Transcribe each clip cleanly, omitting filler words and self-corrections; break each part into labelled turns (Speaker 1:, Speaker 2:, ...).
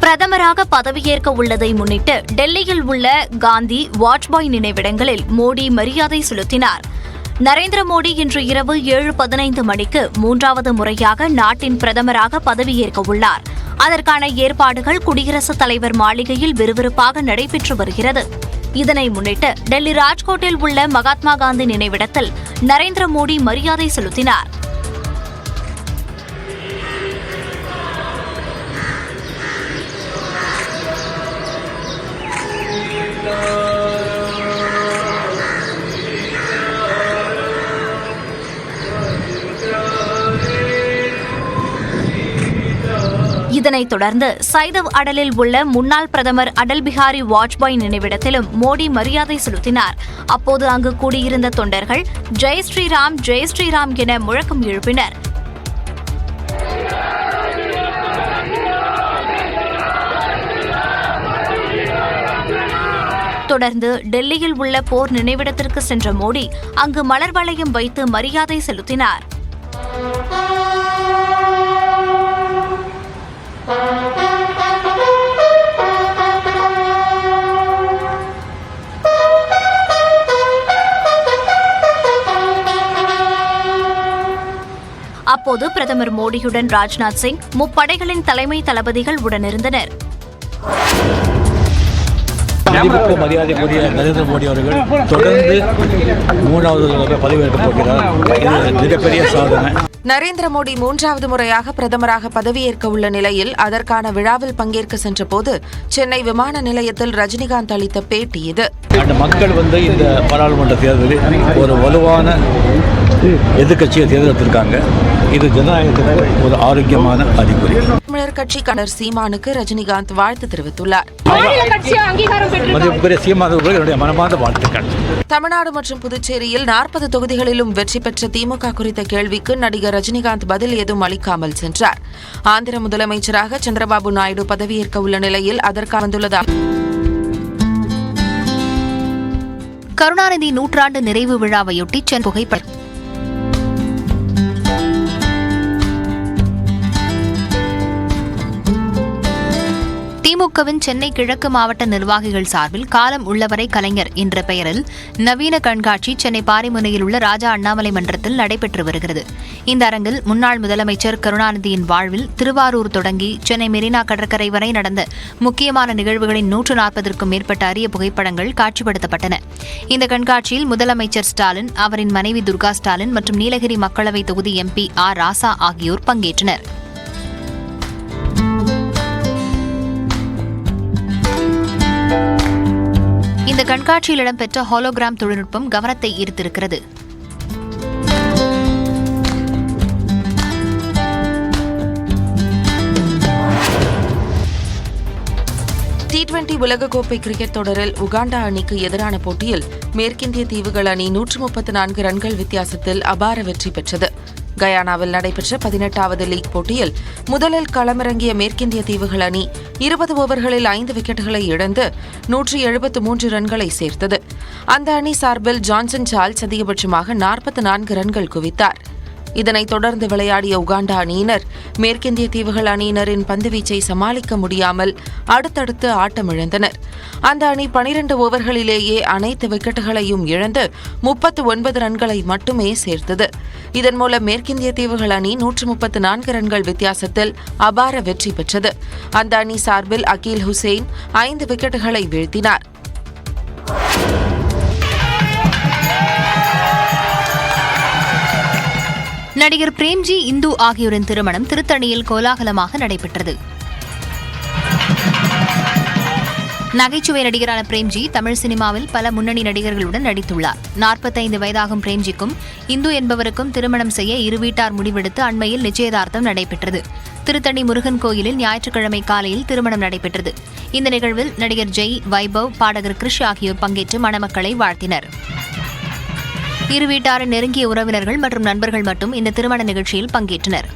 Speaker 1: பிரதமராக பதவியேற்க உள்ளதை முன்னிட்டு டெல்லியில் உள்ள காந்தி வாஜ்பாய் நினைவிடங்களில் மோடி மரியாதை செலுத்தினார். நரேந்திர மோடி இன்று இரவு 7:15 மணிக்கு 3வது முறையாக நாட்டின் பிரதமராக பதவியேற்க உள்ளார். அதற்கான ஏற்பாடுகள் குடியரசுத் தலைவர் மாளிகையில் விறுவிறுப்பாக நடைபெற்று வருகிறது. இதனை முன்னிட்டு டெல்லி ராஜ்கோட்டில் உள்ள மகாத்மா காந்தி நினைவிடத்தில் நரேந்திர மோடி மரியாதை செலுத்தினார். இதனைத் தொடர்ந்து சைதவ் அடலில் உள்ள முன்னாள் பிரதமர் அடல் பிஹாரி வாஜ்பாய் நினைவிடத்திலும் மோடி மரியாதை செலுத்தினார். அப்போது அங்கு கூடியிருந்த தொண்டர்கள் ஜெய் ஸ்ரீராம் ஜெய் ஸ்ரீராம் என முழக்கம் எழுப்பினர். தொடர்ந்து டெல்லியில் உள்ள போர் நினைவிடத்திற்கு சென்ற மோடி அங்கு மலர் வளையம் வைத்து மரியாதை செலுத்தினார். அப்போது பிரதமர் மோடியுடன் ராஜ்நாத் சிங், முப்படைகளின் தலைமை தளபதிகள் உடனிருந்தனர்.
Speaker 2: மரியாதைக்குரிய நரேந்திர மோடி அவர்கள் தொடர்ந்து 3வது பதவியேற்கப் போகிறார். இது மிகப்பெரிய சாதனை.
Speaker 3: நரேந்திர மோடி 3வது முறையாக பிரதமராக பதவியேற்க உள்ள நிலையில் அதற்கான விழாவில் பங்கேற்க சென்றபோது சென்னை விமான நிலையத்தில் ரஜினிகாந்த் அளித்த பேட்டி இது.
Speaker 2: மக்கள் இந்த பாராளுமன்ற தேர்தலில் ஒரு வலுவான எதிர்கட்சியை தேர்ந்தெடுத்திருக்காங்க. இது ஜனநாயகத்திற்கு ஒரு ஆரோக்கியமான அறிகுறி.
Speaker 3: தமிழர் கட்சி கணர் சீமானுக்கு ரஜினிகாந்த் வாழ்த்து தெரிவித்துள்ளார்.
Speaker 2: மனமார்ந்த வாழ்த்துக்கள்.
Speaker 3: தமிழ்நாடு மற்றும் புதுச்சேரியில் 40 தொகுதிகளிலும் வெற்றி பெற்ற திமுக குறித்த கேள்விக்கு நடிகர் ரஜினிகாந்த் பதில் ஏதும் அளிக்காமல் சென்றார். ஆந்திர முதலமைச்சராக சந்திரபாபு நாயுடு பதவியேற்க உள்ள நிலையில் அதற்காக வந்துள்ளதாக
Speaker 1: கருணாநிதி நூற்றாண்டு நிறைவு விழாவையொட்டி புகைப்படம். திமுகவின் சென்னை கிழக்கு மாவட்ட நிர்வாகிகள் சார்பில் காலம் உள்ளவரை கலைஞர் என்ற பெயரில் நவீன கண்காட்சி சென்னை பாரிமுனையில் உள்ள ராஜா அண்ணாமலை மன்றத்தில் நடைபெற்று வருகிறது. இந்த அரங்கில் முன்னாள் முதலமைச்சர் கருணாநிதியின் வாழ்வில் திருவாரூர் தொடங்கி சென்னை மெரினா கடற்கரை வரை நடந்த முக்கியமான நிகழ்வுகளின் 140க்கும் மேற்பட்ட அரிய புகைப்படங்கள் காட்சிப்படுத்தப்பட்டன. இந்த கண்காட்சியில் முதலமைச்சர் ஸ்டாலின், அவரின் மனைவி துர்கா ஸ்டாலின் மற்றும் நீலகிரி மக்களவை தொகுதி MP ஆர் ராசா ஆகியோர் பங்கேற்றனர். இந்த கண்காட்சியில் இடம்பெற்ற ஹாலோகிராம் தொழில்நுட்பம் கவனத்தை ஈர்த்திருக்கிறது.
Speaker 3: T20 உலகக்கோப்பை கிரிக்கெட் தொடரில் உகாண்டா அணிக்கு எதிரான போட்டியில் மேற்கிந்திய தீவுகள் அணி 134 ரன்கள் வித்தியாசத்தில் அபார வெற்றி பெற்றது. கயானாவில் நடைபெற்ற 18வது லீக் போட்டியில் முதலில் களமிறங்கிய மேற்கிந்திய தீவுகள் அணி 20 ஓவர்களில் 5 விக்கெட்டுகளை இழந்து 173 ரன்களை சேர்த்தது. அந்த அணி சார்பில் ஜான்சன் சார்ல்ஸ் அதிகபட்சமாக 44 ரன்கள் குவித்தார். இதனைத் தொடர்ந்து விளையாடிய உகாண்டா அணியினர் மேற்கிந்திய தீவுகள் அணியினரின் பந்துவீச்சை சமாளிக்க முடியாமல் அடுத்தடுத்து ஆட்டமிழந்தனர். அந்த அணி 12 ஓவர்களிலேயே அனைத்து விக்கெட்டுகளையும் இழந்து 39 ரன்களை மட்டுமே சேர்த்தது. இதன் மூலம் மேற்கிந்திய தீவுகள் அணி 134 ரன்கள் வித்தியாசத்தில் அபார வெற்றி பெற்றது. அந்த அணி சார்பில் அகீல் ஹுசைன் 5 விக்கெட்டுகளை வீழ்த்தினார்.
Speaker 1: நடிகர் பிரேம்ஜி, இந்து ஆகியோரின் திருமணம் திருத்தணியில் கோலாகலமாக நடைபெற்றது. நகைச்சுவை நடிகரான பிரேம்ஜி தமிழ் சினிமாவில் பல முன்னணி நடிகர்களுடன் நடித்துள்ளார். 45 வயதாகும் பிரேம்ஜிக்கும் இந்து என்பவருக்கும் திருமணம் செய்ய இரு வீட்டார் முடிவெடுத்து அண்மையில் நிச்சயதார்த்தம் நடைபெற்றது. திருத்தணி முருகன் கோயிலில் ஞாயிற்றுக்கிழமை காலையில் திருமணம் நடைபெற்றது. இந்த நிகழ்வில் நடிகர் ஜெய், வைபவ், பாடகர் கிருஷ் ஆகியோர் பங்கேற்று மணமக்களை வாழ்த்தினர். இரு வீட்டாரின் நெருங்கிய உறவினர்கள் மற்றும் நண்பர்கள் மட்டும் இந்த திருமண நிகழ்ச்சியில் பங்கேற்றனர்.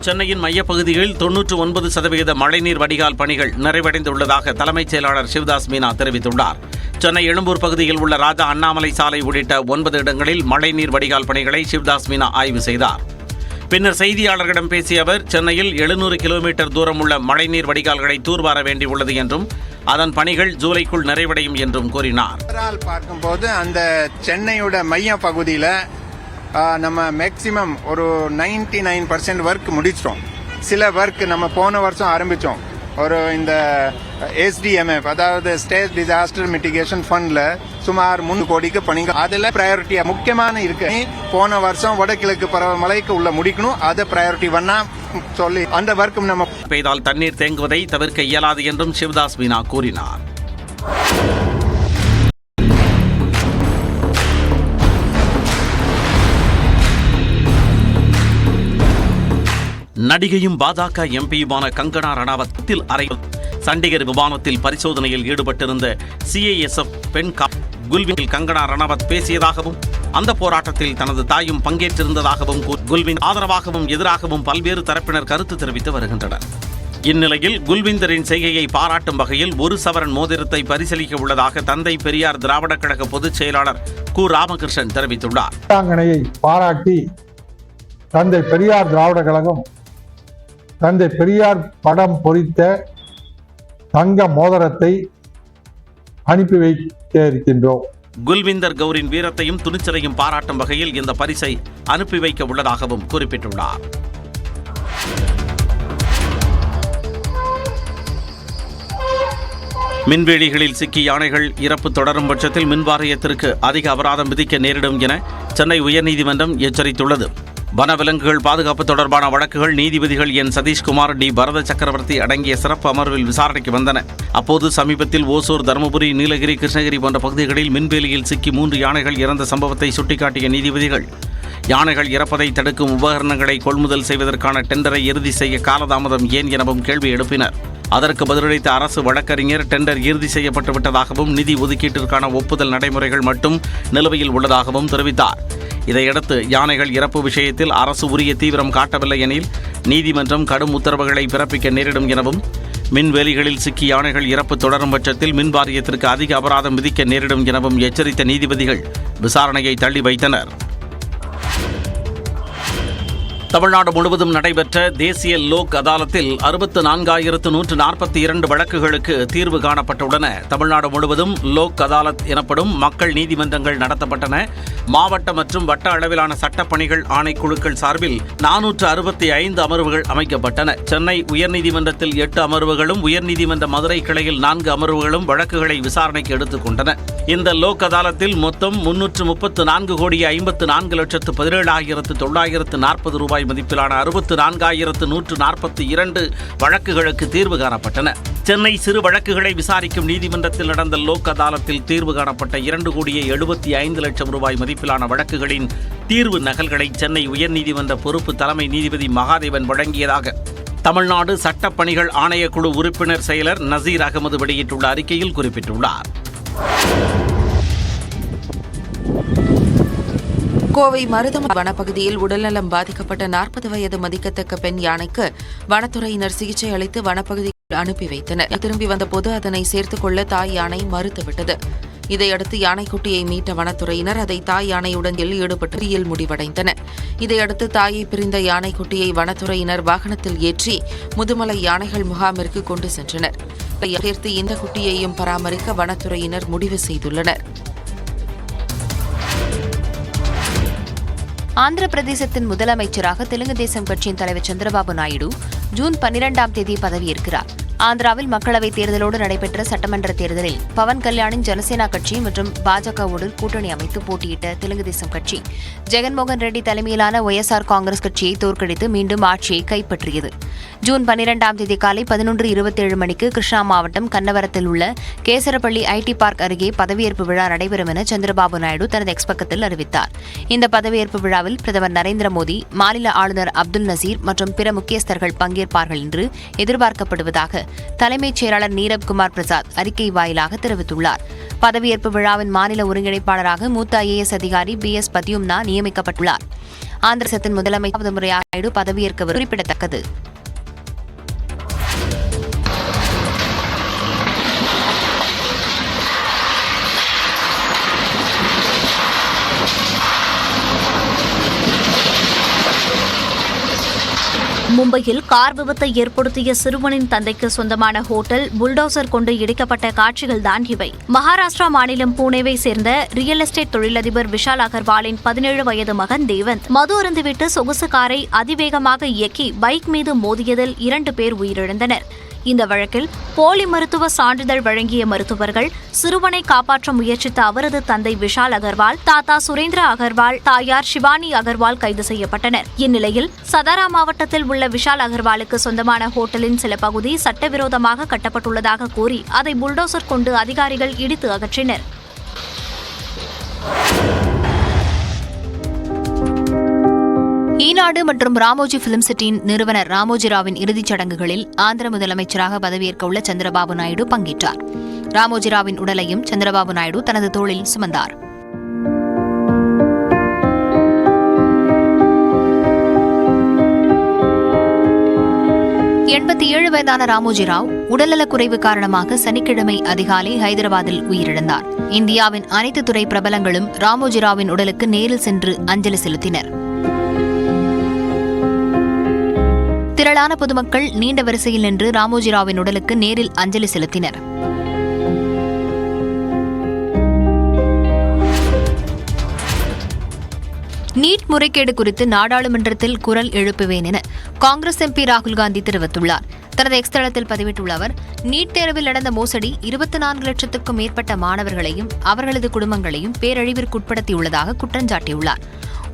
Speaker 4: சென்னையின் மையப்பகுதிகளில் 99% மழைநீர் வடிகால் பணிகள் நிறைவடைந்துள்ளதாக தலைமைச் செயலாளர் சிவதாஸ் மீனா தெரிவித்துள்ளார். சென்னை எழும்பூர் பகுதியில் உள்ள ராஜா அண்ணாமலை சாலை உள்ளிட்ட 9 இடங்களில் மழைநீர் வடிகால் பணிகளை சிவதாஸ் மீனா ஆய்வு செய்தார். பின்னர் செய்தியாளர்களிடம் பேசிய அவர், சென்னையில் 700 கிலோமீட்டர் தூரம் உள்ள மழைநீர் வடிகால்களை தூர்வார வேண்டியுள்ளது என்றும் அதன் பணிகள் ஜூலைக்குள் நிறைவடையும் என்றும் கூறினார்.
Speaker 5: பார்க்கும்போது அந்த சென்னையோட மைய பகுதியில் நம்ம மேக்சிமம் ஒரு 99% ஒர்க் முடிச்சிட்டோம். சில ஒர்க் நம்ம போன வருஷம் ஆரம்பிச்சோம். ஒரு இந்த SDMF அதாவது ஸ்டேட் டிசாஸ்டர் மிட்டிகேஷன் ஃபண்ட்ல சுமார் 3 கோடிக்கு பணிங்க. அதுல பிரையாரிட்டியா முக்கியமான இருக்கு. போன வருஷம் வடகிழக்கு பருவமழைக்கு உள்ள முடிக்கணும். அதை பிரையாரிட்டி பண்ணா சொல்லி அந்த ஒர்க் நம்ம
Speaker 4: பெய்தால் தண்ணீர் தேங்குவதை தவிர்க்க இயலாது என்றும் சிவதாஸ் மீனா கூறினார். நடிகையும் பாஜக எம்பியுமான கங்கனா ரணாவத்தில் சண்டிகர் விமானத்தில் பரிசோதனையில் ஈடுபட்டிருந்த CISF பெண் குல்வினில் கங்கனா ரணாவத் பேசியதாகவும் அந்த போராட்டத்தில் தனது தாயும் பங்கேற்றிருந்ததாகவும் குல்வின் ஆதரவாகவும் எதிராகவும் பல்வேறு தரப்பினர் கருத்து தெரிவித்து வருகின்றனர். இந்நிலையில் குல்விந்தரின் செய்கையை பாராட்டும் வகையில் 1 சவரன் மோதிரத்தை பரிசீலிக்க உள்ளதாக தந்தை பெரியார் திராவிடக் கழக பொதுச் செயலாளர் கு ராமகிருஷ்ணன் தெரிவித்துள்ளார்.
Speaker 6: பாராட்டி தந்தை பெரியார் திராவிட கழகம் தந்தை பெரியார் படம் பொறித்த தங்க மோதிரத்தை அனுப்பி வைக்க இருக்கின்றோம்.
Speaker 4: குல்விந்தர் கௌரின் வீரத்தையும் துணிச்சலையும் பாராட்டும் வகையில் இந்த பரிசை அனுப்பி வைக்க உள்ளதாகவும் குறிப்பிட்டுள்ளார். மின்வேலிகளில் சிக்கி யானைகள் இறப்பு தொடரும் பட்சத்தில் மின்வாரியத்திற்கு அதிக அபராதம் விதிக்க நேரிடும் என சென்னை உயர்நீதிமன்றம் எச்சரித்துள்ளது. வனவிலங்குகள் பாதுகாப்பு தொடர்பான வழக்குகள் நீதிபதிகள் என் சதீஷ்குமார், டி பரத சக்கரவர்த்தி அடங்கிய சிறப்பு அமர்வில் விசாரணைக்கு வந்தன. அப்போது சமீபத்தில் ஓசூர், தருமபுரி, நீலகிரி, கிருஷ்ணகிரி போன்ற பகுதிகளில் மின்வேலியில் சிக்கி 3 யானைகள் இறந்த சம்பவத்தை சுட்டிக்காட்டிய நீதிபதிகள், யானைகள் இறப்பதை தடுக்கும் உபகரணங்களை கொள்முதல் செய்வதற்கான டெண்டரை இறுதி செய்ய காலதாமதம் ஏன் எனவும் கேள்வி எழுப்பினர். அதற்கு பதிலளித்த அரசு வழக்கறிஞர், டெண்டர் இறுதி செய்யப்பட்டு விட்டதாகவும் நிதி ஒதுக்கீட்டிற்கான ஒப்புதல் நடைமுறைகள் மட்டும் நிலுவையில் உள்ளதாகவும் தெரிவித்தார். இதையடுத்து யானைகள் இறப்பு விஷயத்தில் அரசு உரிய தீவிரம் காட்டவில்லை எனில் நீதிமன்றம் கடும் உத்தரவுகளை பிறப்பிக்க நேரிடும் எனவும், மின்வேலிகளில் சிக்கி யானைகள் இறப்பு தொடரும் பட்சத்தில் மின் வாரியத்திற்கு அதிக அபராதம் விதிக்க நேரிடும் எனவும் எச்சரித்த நீதிபதிகள் விசாரணையை தள்ளி வைத்தனர். தமிழ்நாடு முழுவதும் நடைபெற்ற தேசிய லோக் அதாலத்தில் 64,142 வழக்குகளுக்கு தீர்வு காணப்பட்டுள்ளன. தமிழ்நாடு முழுவதும் லோக் அதாலத் எனப்படும் மக்கள் நீதிமன்றங்கள் நடத்தப்பட்டன. மாவட்ட மற்றும் வட்ட அளவிலான சட்டப்பணிகள் ஆணைக்குழுக்கள் சார்பில் 465 அமர்வுகள் அமைக்கப்பட்டன. சென்னை உயர்நீதிமன்றத்தில் 8 அமர்வுகளும், உயர்நீதிமன்ற மதுரை கிளையில் 4 அமர்வுகளும் வழக்குகளை விசாரணைக்கு எடுத்துக் கொண்டன. இந்த லோக் அதாலத்தில் மொத்தம் 334,54,17,940 ரூபாய் மதிப்பிலான 64,142 வழக்குகளுக்கு தீர்வு காணப்பட்டன. சென்னை சிறு வழக்குகளை விசாரிக்கும் நீதிமன்றத்தில் நடந்த லோக் அதாலத்தில் தீர்வு காணப்பட்ட 2,75,00,000 ரூபாய் மதிப்பிலான வழக்குகளின் தீர்வு நகல்களை சென்னை உயர்நீதிமன்ற பொறுப்பு தலைமை நீதிபதி மகாதேவன் வழங்கியதாக தமிழ்நாடு சட்டப்பணிகள் ஆணையக்குழு உறுப்பினர் செயலர் நசீர் அகமது வெளியிட்டுள்ள அறிக்கையில் குறிப்பிட்டுள்ளார்.
Speaker 3: கோவை மருதம் வனப்பகுதியில் உடல்நலம் பாதிக்கப்பட்ட 40 வயது மதிக்கத்தக்க பெண் யானைக்கு வனத்துறையினர் சிகிச்சை அளித்து வனப்பகுதியில் அனுப்பி வைத்தனர். திரும்பி வந்தபோது அதனை சேர்த்துக் கொள்ள தாய் யானை மறுத்துவிட்டது. இதையடுத்து யானைக்குட்டியை மீட்ட வனத்துறையினர் அதை தாய் யானையுடன் ஈடுபட்டு முடிவடைந்தனர். இதையடுத்து தாயை பிரிந்த யானைக்குட்டியை வனத்துறையினர் வாகனத்தில் ஏற்றி முதுமலை யானைகள் முகாமிற்கு கொண்டு சென்றனர். சேர்த்து இந்த குட்டியையும் பராமரிக்க வனத்துறையினர் முடிவு செய்துள்ளனர்.
Speaker 1: ஆந்திர பிரதேசத்தின் முதலமைச்சராக தெலுங்கு தேசம் கட்சியின் தலைவர் சந்திரபாபு நாயுடு ஜூன் 12ஆம் தேதி பதவியேற்கிறார். ஆந்திராவில் மக்களவைத் தேர்தலோடு நடைபெற்ற சட்டமன்ற தேர்தலில் பவன் கல்யாணின் ஜனசேனா கட்சி மற்றும் பாஜகவோடு கூட்டணி அமைத்து போட்டியிட்ட தெலுங்கு தேசம் கட்சி ஜெகன்மோகன் ரெட்டி தலைமையிலான OSR காங்கிரஸ் கட்சியை தோற்கடித்து மீண்டும் ஆட்சியை கைப்பற்றியது. ஜூன் 12ஆம் தேதி காலை 11:27 மணிக்கு கிருஷ்ணா மாவட்டம் கன்னவரத்தில் உள்ள கேசரப்பள்ளி IT பார்க் அருகே பதவியேற்பு விழா நடைபெறும் என சந்திரபாபு நாயுடு தனது எக்ஸ் பக்கத்தில் அறிவித்தார். இந்த பதவியேற்பு விழாவில் பிரதமர் நரேந்திர மோடி, மாநில ஆளுநர் அப்துல் நசீர் மற்றும் பிற முக்கியஸ்தர்கள் பங்கேற்பார்கள் என்று எதிர்பார்க்கப்படுவதாக தலைமைச் செயலாளர் நீரப் குமார் பிரசாத் அறிக்கை வாயிலாக தெரிவித்துள்ளார். பதவியேற்பு விழாவின் மாநில ஒருங்கிணைப்பாளராக மூத்த IAS அதிகாரி BS பத்யும்னா நியமிக்கப்பட்டுள்ளார். ஆந்திர பிரதேசத்தின் முதலமைச்சர் முறையாக நாயுடு பதவியேற்க குறிப்பிடத்தக்கது.
Speaker 7: மும்பையில் கார் விபத்தை ஏற்படுத்திய சிறுவனின் தந்தைக்கு சொந்தமான ஹோட்டல் புல்டோசர் கொண்டு இடிக்கப்பட்ட காட்சிகள்தான் இவை. மகாராஷ்டிரா மாநிலம் புனேவை சேர்ந்த ரியல் எஸ்டேட் தொழிலதிபர் விஷால் அகர்வாலின் 17 வயது மகன் தேவந்த் மது அருந்துவிட்டு சொகுசு காரை அதிவேகமாக இயக்கி பைக் மீது மோதியதில் 2 பேர் உயிரிழந்தனர். இந்த வழக்கில் போலி மருத்துவ சான்றிதழ் வழங்கிய மருத்துவர்கள் சிறுவனை காப்பாற்ற முயற்சித்த அவரது தந்தை விஷால் அகர்வால், தாத்தா சுரேந்திர அகர்வால், தாயார் ஷிவானி அகர்வால் கைது செய்யப்பட்டனர். இந்நிலையில் சதாரா மாவட்டத்தில் உள்ள விஷால் அகர்வாலுக்கு சொந்தமான ஹோட்டலின் சில பகுதி சட்டவிரோதமாக கட்டப்பட்டுள்ளதாக கூறி அதை புல்டோசர் கொண்டு அதிகாரிகள் இடித்து அகற்றினர்.
Speaker 1: ஈனாடு மற்றும் ராமோஜி பிலிம் சிட்டியின் நிறுவனர் ராமோஜி ராவின் இறுதிச் சடங்குகளில் ஆந்திர முதலமைச்சராக பதவியேற்க உள்ள சந்திரபாபு நாயுடு பங்கேற்றார். ராமோஜி ராவின் உடலையும் சந்திரபாபு நாயுடு தனது தோளில் சுமந்தார். வயதான ராமோஜி ராவ் உடல்நலக்குறைவு காரணமாக சனிக்கிழமை அதிகாலை ஹைதராபாத்தில் உயிரிழந்தார். இந்தியாவின் அனைத்து துறை பிரபலங்களும் ராமோஜி ராவின் உடலுக்கு நேரில் சென்று அஞ்சலி செலுத்தினர். திரளான பொதுமக்கள் நீண்ட வரிசையில் நின்று ராமோஜி ராவின் உடலுக்கு நேரில் அஞ்சலி செலுத்தினர். நீட் முறைகேடு குறித்து நாடாளுமன்றத்தில் குரல் எழுப்புவேன் என காங்கிரஸ் எம்பி ராகுல் காந்தி தெரிவித்துள்ளார். தனது எக்ஸ் தளத்தில் பதிவிட்டுள்ள அவர், நீட் தேர்வில் நடந்த மோசடி 24 லட்சத்துக்கும் மேற்பட்ட மாணவர்களையும் அவர்களது குடும்பங்களையும் பேரழிவிற்குட்படுத்தியுள்ளதாக குற்றஞ்சாட்டியுள்ளார்.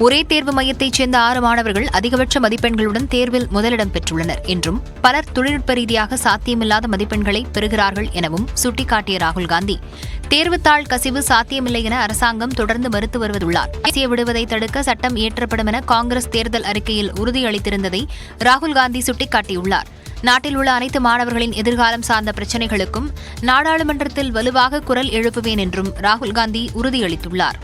Speaker 1: ஒரே தேர்வு மையத்தைச் சேர்ந்த 6 மாணவர்கள் அதிகபட்ச மதிப்பெண்களுடன் தேர்வில் முதலிடம் பெற்றுள்ளனர் என்றும் பலர் தொழில்நுட்ப ரீதியாக சாத்தியமில்லாத மதிப்பெண்களை பெறுகிறார்கள் எனவும் சுட்டிக்காட்டிய ராகுல் காந்தி, தேர்வுத்தாள் கசிவு சாத்தியமில்லை என அரசாங்கம் தொடர்ந்து மறுத்து வருவதுள்ளார். தேசிய விடுவதை தடுக்க சட்டம் இயற்றப்படும் என காங்கிரஸ் தேர்தல் அறிக்கையில் உறுதியளித்திருந்ததை ராகுல் காந்தி சுட்டிக்காட்டியுள்ளார். நாட்டில் உள்ள அனைத்து மாணவர்களின் எதிர்காலம் சார்ந்த பிரச்சினைகளுக்கும் நாடாளுமன்றத்தில் வலுவாக குரல் எழுப்புவேன் என்றும் ராகுல் காந்தி உறுதியளித்துள்ளார்.